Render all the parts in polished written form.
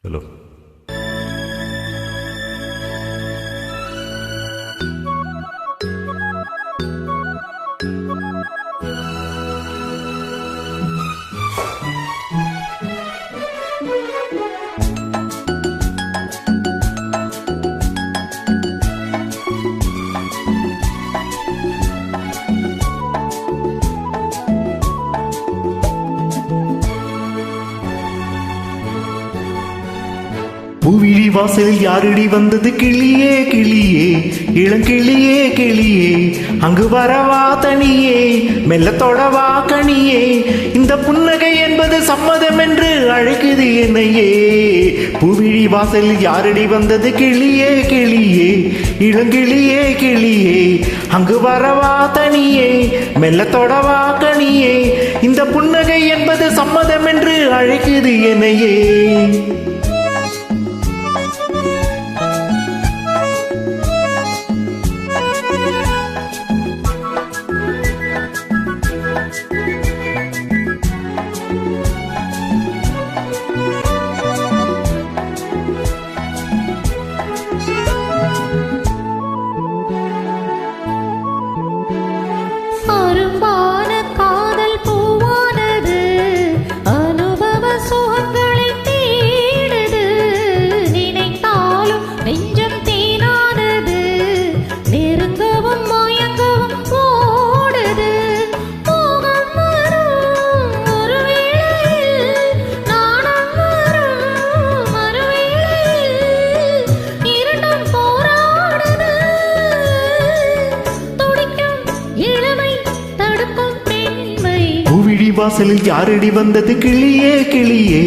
Hello. பூவிழி வாசலில் யாரடி வந்தது? கிளியே கிளியே, இளங்கிளியே கிளியே, அங்கு வரவா தனியே, மெல்ல தொடவா கனியே, இந்த புன்னகை என்பது சம்மதம் என்று அழைக்குது என்னையே. பூவிழி வாசலில் யாரடி வந்தது? கிளியே கிளியே, இளங்கிளியே கிளியே, அங்கு வரவா தனியே, மெல்ல தொடவா கனியே, இந்த புன்னகை என்பது சம்மதம் என்று அழைக்குது என்னையே. வாசலில் யாரடி வந்தது? கிளியே கிளியே,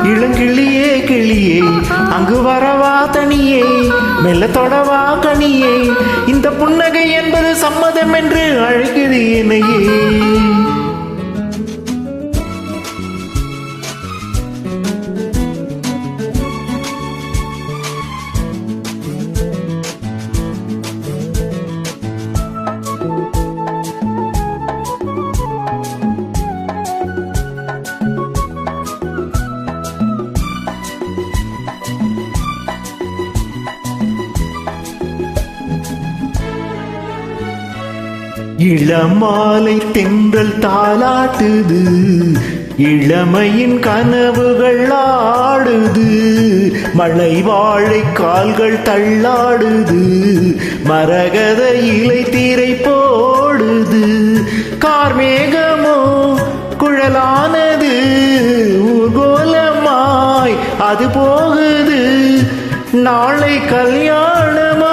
இளங்கிளியே கிளியே, அங்கு வரவா தனியே, மெல்ல தொடவா கனியே, இந்த புன்னகை என்பது சம்மதம் என்று அழைக்குது என்னையே. இளமாலை தென்றல் தாலாட்டுது, இளமையின் கனவுகள் ஆடுது, மழை வாழை கால்கள் தள்ளாடுது, மரகத இலை தீரை போடுது, கார்மேகமோ குழலானது, ஊர்கோலமாய் அது போகுது, நாளை கல்யாணமோ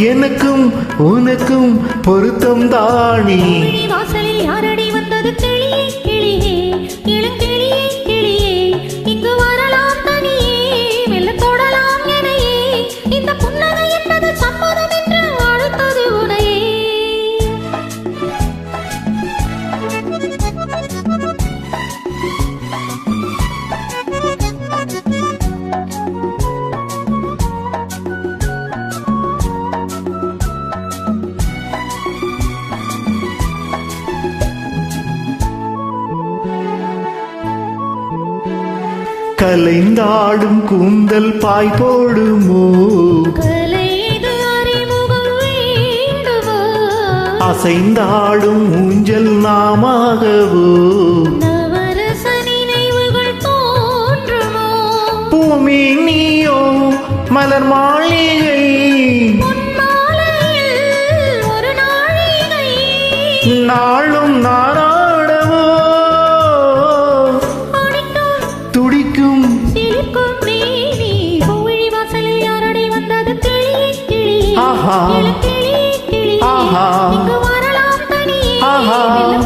எனக்கும் உனக்கும் பொருத்தம் தானே. வாசலில் யாரடி வந்தது? கிளியே கிளியே, இளங்கிளியே கிளியே, இங்கு வரலாம் தனியே, மெல்ல தொடலாம் எனையே, இந்த புன்னகை என்பது சம்மதம் என்று அழைத்தது உனையே. கலைந்தாடும் கூந்தல் பாய் போடுமோ, கலைது அறிமுகம் வேண்டுமோ, அசைந்தாடும் ஊஞ்சல் நாமாகவோ, நவரச நினைவுகள் தோன்றுமோ, பூமி நீயோ மலர் மாளிகை, ஒரு நாழிகை, நாளும் நாராடவோ, துடிக்கும் சிலிர்க்கும் மேனி. பூவிழி வாசலில் யாரடி வந்தது? கிளியே கிளியே, ஆஹா இளங்கிளியே கிளியே, ஆஹா இங்கு வரலாம் தனியே, ஆஹா. மெல்ல